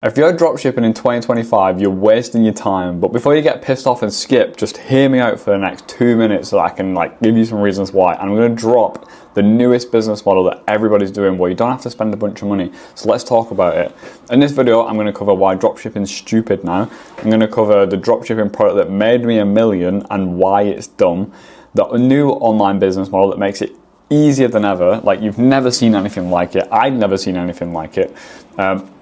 If you're dropshipping in 2025, you're wasting your time. But before you get pissed off and skip, just hear me out for the next 2 minutes so I can give you some reasons why. And I'm going to drop the newest business model that everybody's doing where you don't have to spend a bunch of money. So let's talk about it. In this video, I'm going to cover why dropshipping is stupid now. I'm going to cover the dropshipping product that made me $1 million and why it's dumb. The new online business model that makes it easier than ever. Like, you've never seen anything like it. I've never seen anything like it.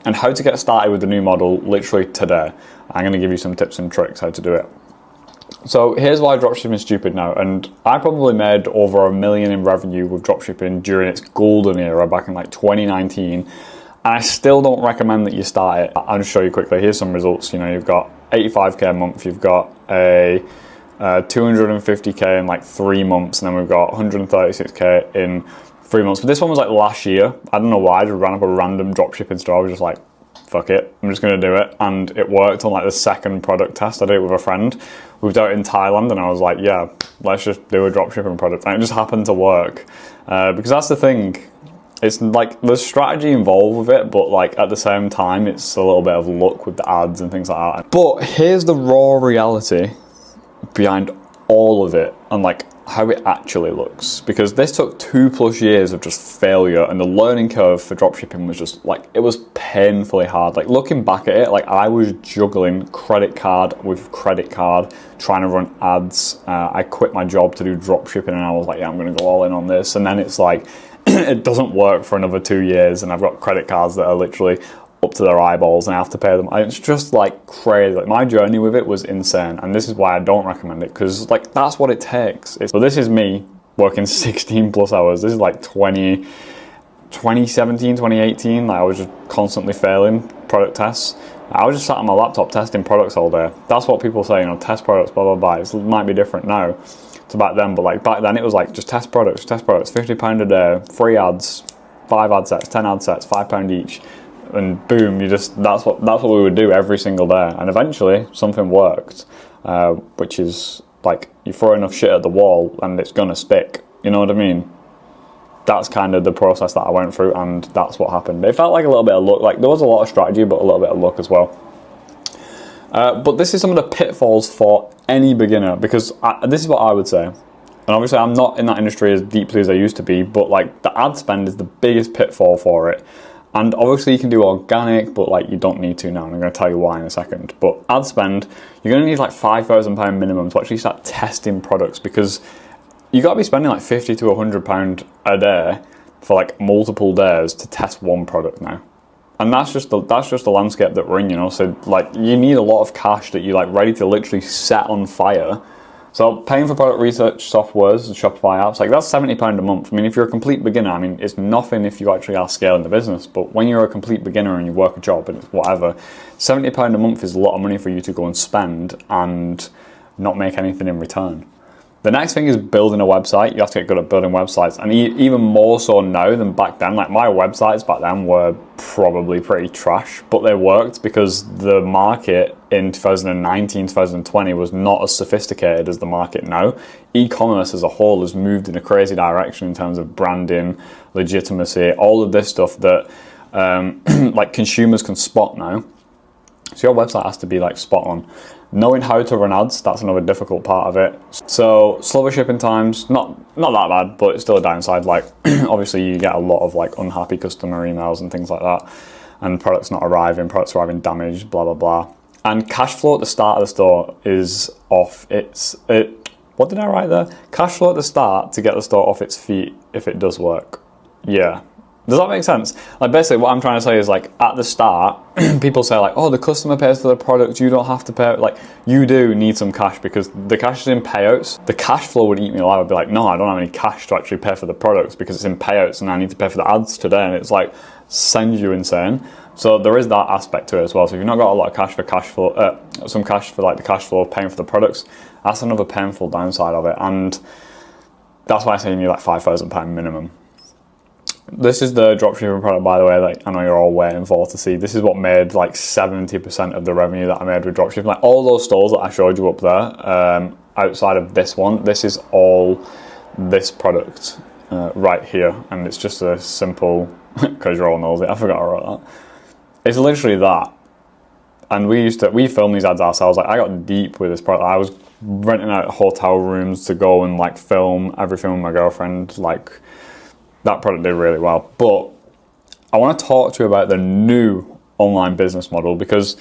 And how to get started with the new model literally today. I'm going to give you some tips and tricks how to do it. So here's why dropshipping is stupid now. And I probably made over $1 million in revenue with dropshipping during its golden era back in 2019. And I still don't recommend that you start it. I'll just show you quickly. Here's some results. You've got 85k a month. You've got a 250k in 3 months. And then we've got 136k in 3 months. But this one was last year. I don't know why. I just ran up a random dropshipping store. I was just like, fuck it, I'm just going to do it. And it worked on the second product test. I did it with a friend. We were out in Thailand and I was like, yeah, let's just do a dropshipping product. And it just happened to work. Because that's the thing. It's there's strategy involved with it, but at the same time, it's a little bit of luck with the ads and things like that. But here's the raw reality behind all of it and how it actually looks, because this took 2+ years of just failure, and the learning curve for dropshipping was just it was painfully hard. Looking back at it, I was juggling credit card with credit card, trying to run ads. I quit my job to do dropshipping and I was like, yeah, I'm going to go all in on this. And then it's it doesn't work for another 2 years and I've got credit cards that are literally up to their eyeballs and I have to pay them. It's just crazy. My journey with it was insane, and this is why I don't recommend it, because that's what it takes. So this is me working 16+ hours. This is 2017, 2018. I was just constantly failing product tests. I was just sat on my laptop testing products all day. That's what people say, test products, blah blah blah. It might be different now to back then, but back then it was just test products, £50 a day, free ads, 5 ad sets, 10 ad sets, £5 each. And boom, that's what we would do every single day. And eventually something worked, which is you throw enough shit at the wall and it's gonna stick. You know what I mean? That's kind of the process that I went through, and that's what happened. It felt like a little bit of luck. There was a lot of strategy, but a little bit of luck as well. But this is some of the pitfalls for any beginner, because this is what I would say. And obviously I'm not in that industry as deeply as I used to be, but the ad spend is the biggest pitfall for it. And obviously you can do organic, but you don't need to now, and I'm going to tell you why in a second. But ad spend, you're going to need £5,000 minimum to actually start testing products, because you got to be spending £50 to £100 a day for multiple days to test one product now. And that's just the landscape that we're in, So you need a lot of cash that you ready to literally set on fire. So paying for product research softwares and Shopify apps, that's £70 a month. I mean, if you're a complete beginner, it's nothing if you actually are scaling the business. But when you're a complete beginner and you work a job and it's whatever, £70 a month is a lot of money for you to go and spend and not make anything in return. The next thing is building a website. You have to get good at building websites, and even more so now than back then. My websites back then were probably pretty trash, but they worked because the market in 2019, 2020 was not as sophisticated as the market now. E-commerce as a whole has moved in a crazy direction in terms of branding, legitimacy, all of this stuff that consumers can spot now. So your website has to be spot on. Knowing how to run ads, that's another difficult part of it. So slower shipping times, not that bad, but it's still a downside. Obviously you get a lot of unhappy customer emails and things like that, and products arriving damaged, blah blah blah. And cash flow at the start of the store is off. What did I write there? Cash flow at the start to get the store off its feet if it does work. Yeah. Does that make sense? Basically what I'm trying to say is at the start, people say oh, the customer pays for the product, you don't have to pay. You do need some cash, because the cash is in payouts. The cash flow would eat me alive. I'd be no, I don't have any cash to actually pay for the products because it's in payouts and I need to pay for the ads today, and it's sends you insane. So there is that aspect to it as well. So if you've not got a lot of cash for cash flow, some cash for the cash flow of paying for the products, that's another painful downside of it. And that's why I say you need £5,000 minimum. This is the dropshipping product, by the way, I know you're all waiting for to see. This is what made 70% of the revenue that I made with dropshipping. All those stores that I showed you up there, outside of this one, this is all this product right here. And it's just a simple, because you're all nosy, I forgot I wrote that. It's literally that. And we filmed these ads ourselves. Like, I got deep with this product. I was renting out hotel rooms to go and like film everything with my girlfriend. Like, that product did really well. But I want to talk to you about the new online business model, because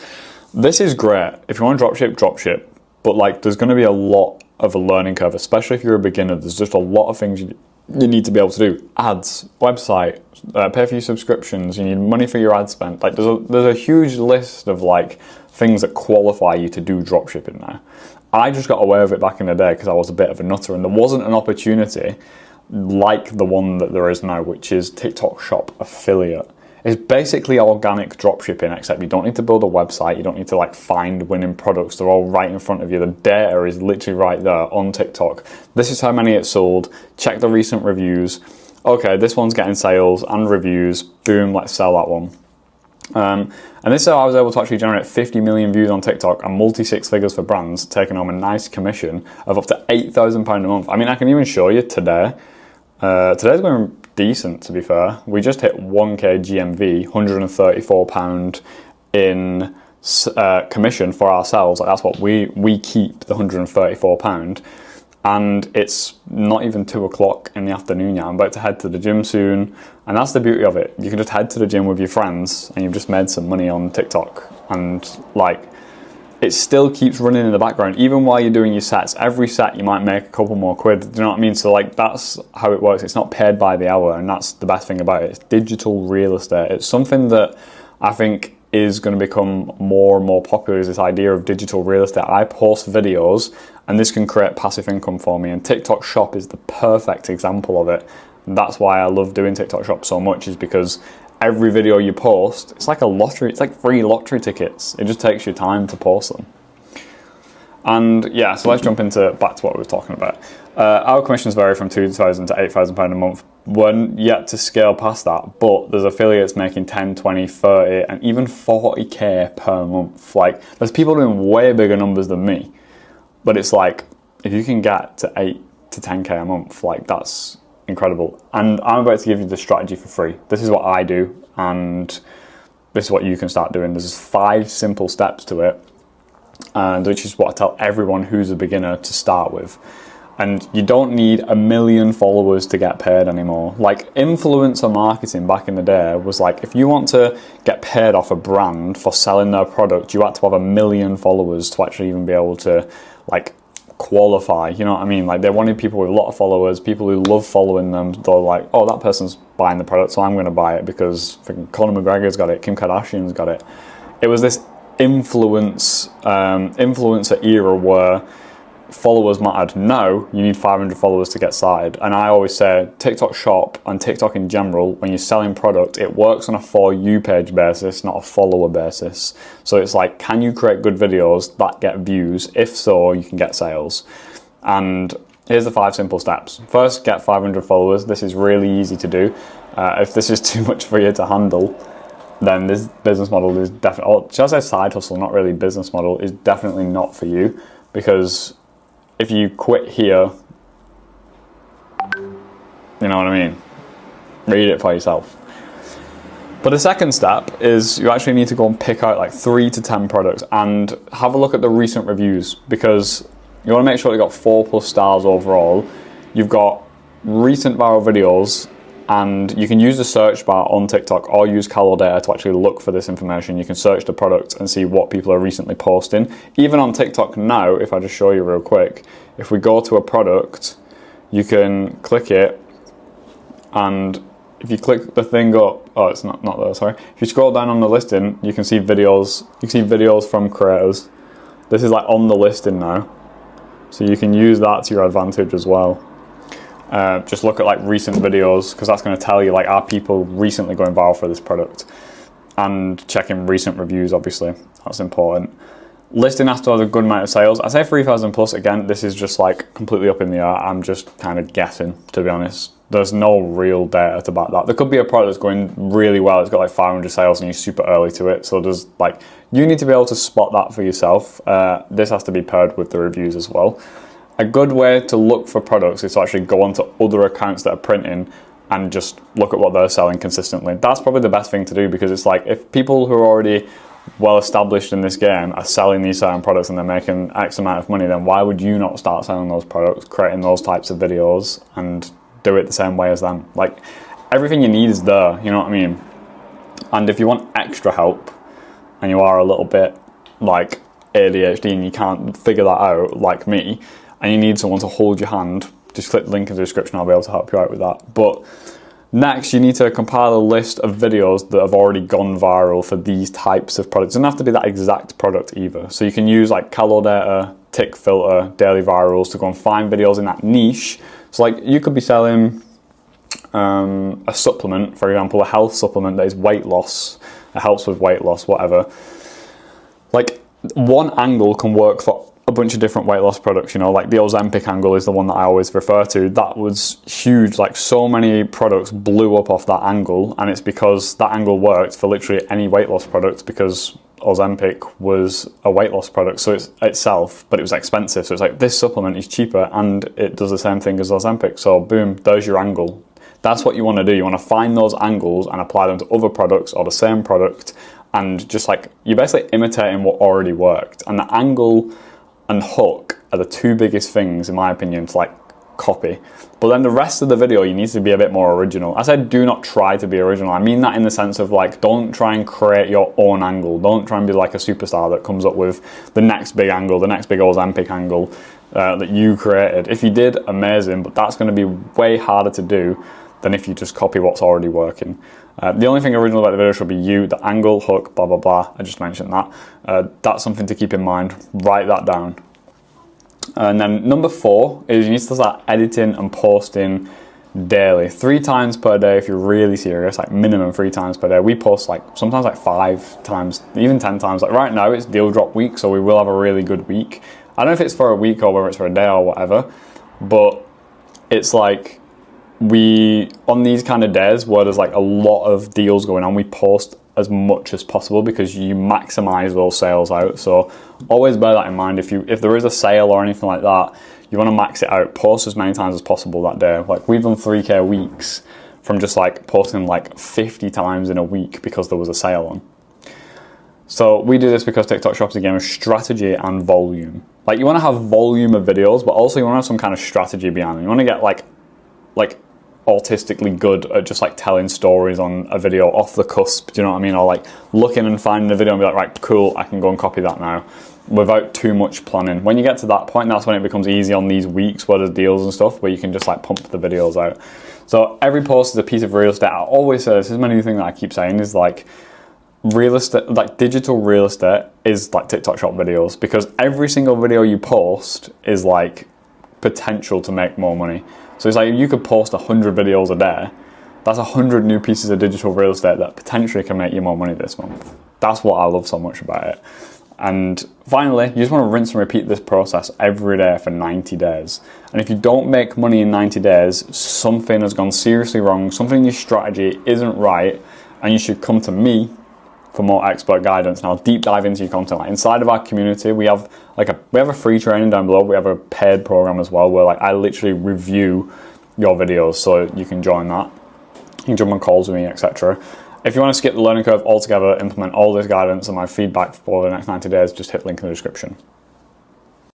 this is great. If you want to dropship. But like, there's going to be a lot of a learning curve, especially if you're a beginner. There's just a lot of things you need to be able to do. Ads, website, pay for your subscriptions. You need money for your ad spend. Like, there's a huge list of like things that qualify you to do dropshipping now. I just got away with it back in the day because I was a bit of a nutter, and there wasn't an opportunity like the one that there is now, which is TikTok Shop Affiliate. It's basically organic dropshipping, except you don't need to build a website. You don't need to like find winning products. They're all right in front of you. The data is literally right there on TikTok. This is how many it sold. Check the recent reviews. Okay, this one's getting sales and reviews. Boom, let's sell that one. And this is how I was able to actually generate 50 million views on TikTok and multi-six figures for brands, taking home a nice commission of up to £8,000 a month. I mean, I can even show you today. Today's going decent, to be fair. We just hit 1k GMV, £134 in commission for ourselves. Like, that's what we keep, the £134. And it's not even 2 o'clock in the afternoon yet. I'm about to head to the gym soon. And that's the beauty of it. You can just head to the gym with your friends and you've just made some money on TikTok. And like, it still keeps running in the background. Even while you're doing your sets, every set you might make a couple more quid. Do you know what I mean? So like, that's how it works. It's not paid by the hour. And that's the best thing about it. It's digital real estate. It's something that I think is going to become more and more popular, is this idea of digital real estate. I post videos and this can create passive income for me, and TikTok Shop is the perfect example of it. And that's why I love doing TikTok Shop so much, is because every video you post, it's like a lottery. It's like free lottery tickets. It just takes you time to post them. And yeah, so let's jump back to what we were talking about. Our commissions vary from £2,000 to £8,000 a month. We're yet to scale past that, but there's affiliates making 10, 20, 30, and even 40k per month. Like, there's people doing way bigger numbers than me. But it's like, if you can get to 8 to 10k a month, like, that's incredible. And I'm about to give you the strategy for free. This is what I do, and this is what you can start doing. There's 5 simple steps to it, and which is what I tell everyone who's a beginner to start with. And you don't need 1 million followers to get paid anymore. Like, influencer marketing back in the day was like, if you want to get paid off a brand for selling their product, you had to have 1 million followers to actually even be able to like qualify. You know what I mean? Like, they wanted people with a lot of followers, people who love following them. They're like, oh, that person's buying the product, so I'm going to buy it because freaking Conor McGregor's got it, Kim Kardashian's got it. It was this influencer era where followers mattered. Now you need 500 followers to get started. And I always say TikTok Shop and TikTok in general, when you're selling product, it works on a For You page basis, not a follower basis. So it's like, can you create good videos that get views? If so, you can get sales. And here's the 5 simple steps. First, get 500 followers. This is really easy to do. If this is too much for you to handle, then this business model is definitely, or should I say side hustle, not really business model, is definitely not for you. Because if you quit here, you know what I mean? Read it for yourself. But the second step is you actually need to go and pick out like 3 to 10 products and have a look at the recent reviews, because you want to make sure you got 4+ stars overall. You've got recent viral videos, and you can use the search bar on TikTok or use Calodata to actually look for this information. You can search the product and see what people are recently posting. Even on TikTok now, if I just show you real quick, if we go to a product, you can click it, and if you click the thing up, oh, it's not there, sorry. If you scroll down on the listing, you can see videos. You can see videos from creators. This is like on the listing now. So you can use that to your advantage as well. Just look at like recent videos, because that's going to tell you like, are people recently going viral for this product, and checking recent reviews, obviously that's important. Listing has to have a good amount of sales. I say 3,000 plus. Again, this is just like completely up in the air. I'm just kind of guessing, to be honest. There's no real data to back that. There could be a product that's going really well, it's got like 500 sales and you're super early to it. So there's like, you need to be able to spot that for yourself. This has to be paired with the reviews as well. A good way to look for products is to actually go onto other accounts that are printing and just look at what they're selling consistently. That's probably the best thing to do, because it's like, if people who are already well established in this game are selling these certain products and they're making X amount of money, then why would you not start selling those products, creating those types of videos, and do it the same way as them? Like, everything you need is there, you know what I mean? And if you want extra help and you are a little bit like ADHD and you can't figure that out like me, and you need someone to hold your hand, just click the link in the description, I'll be able to help you out with that. But next, you need to compile a list of videos that have already gone viral for these types of products. It doesn't have to be that exact product either. So you can use like Calo Data, Tick Filter, Daily Virals to go and find videos in that niche. So like you could be selling a supplement, for example, a health supplement that is weight loss, it helps with weight loss, whatever. Like, one angle can work for a bunch of different weight loss products, you know, like the Ozempic angle is the one that I always refer to. That was huge, like so many products blew up off that angle, and it's because that angle worked for literally any weight loss product, because Ozempic was a weight loss product, so it's itself, but it was expensive, so it's like, this supplement is cheaper and it does the same thing as Ozempic, so boom, there's your angle. That's what you want to do. You want to find those angles and apply them to other products or the same product, and just like, you're basically imitating what already worked. And the angle and hook are the two biggest things, in my opinion, to like copy. But then the rest of the video, you need to be a bit more original. I said do not try to be original. I mean that in the sense of like, don't try and create your own angle. Don't try and be like a superstar that comes up with the next big angle, the next big Ozempic angle that you created. If you did, amazing, but that's going to be way harder to do than if you just copy what's already working. The only thing original about the video should be you, the angle, hook, blah, blah, blah. I just mentioned that. That's something to keep in mind. Write that down. And then number 4 is you need to start editing and posting daily. 3 times per day if you're really serious, like minimum 3 times per day. We post like sometimes like 5 times, even 10 times. Like right now it's deal drop week, so we will have a really good week. I don't know if it's for a week or whether it's for a day or whatever, but it's like, we, on these kind of days where there's like a lot of deals going on, we post as much as possible because you maximize those sales out. So always bear that in mind. If there is a sale or anything like that, you want to max it out, post as many times as possible that day. Like we've done 3K weeks from just like posting like 50 times in a week because there was a sale on. So we do this because TikTok Shop is a game of strategy and volume. Like you want to have volume of videos, but also you want to have some kind of strategy behind them. You want to get like autistically good at just like telling stories on a video off the cusp, do you know what I mean? Or like looking and finding a video and be like, right, cool, I can go and copy that now, without too much planning. When you get to that point, that's when it becomes easy on these weeks where there's deals and stuff, where you can just like pump the videos out. So every post is a piece of real estate. I always say this is many things that I keep saying is like, real estate, like digital real estate is like TikTok Shop videos, because every single video you post is like potential to make more money. So it's like, if you could post 100 videos a day, that's 100 new pieces of digital real estate that potentially can make you more money this month. That's what I love so much about it. And finally, you just want to rinse and repeat this process every day for 90 days. And if you don't make money in 90 days, something has gone seriously wrong, something in your strategy isn't right, and you should come to me for more expert guidance, and I'll deep dive into your content. Like inside of our community, we have a free training down below. We have a paid program as well, where like I literally review your videos, so you can join that. You can jump on calls with me, etc. If you want to skip the learning curve altogether, implement all this guidance and my feedback for the next 90 days, just hit the link in the description.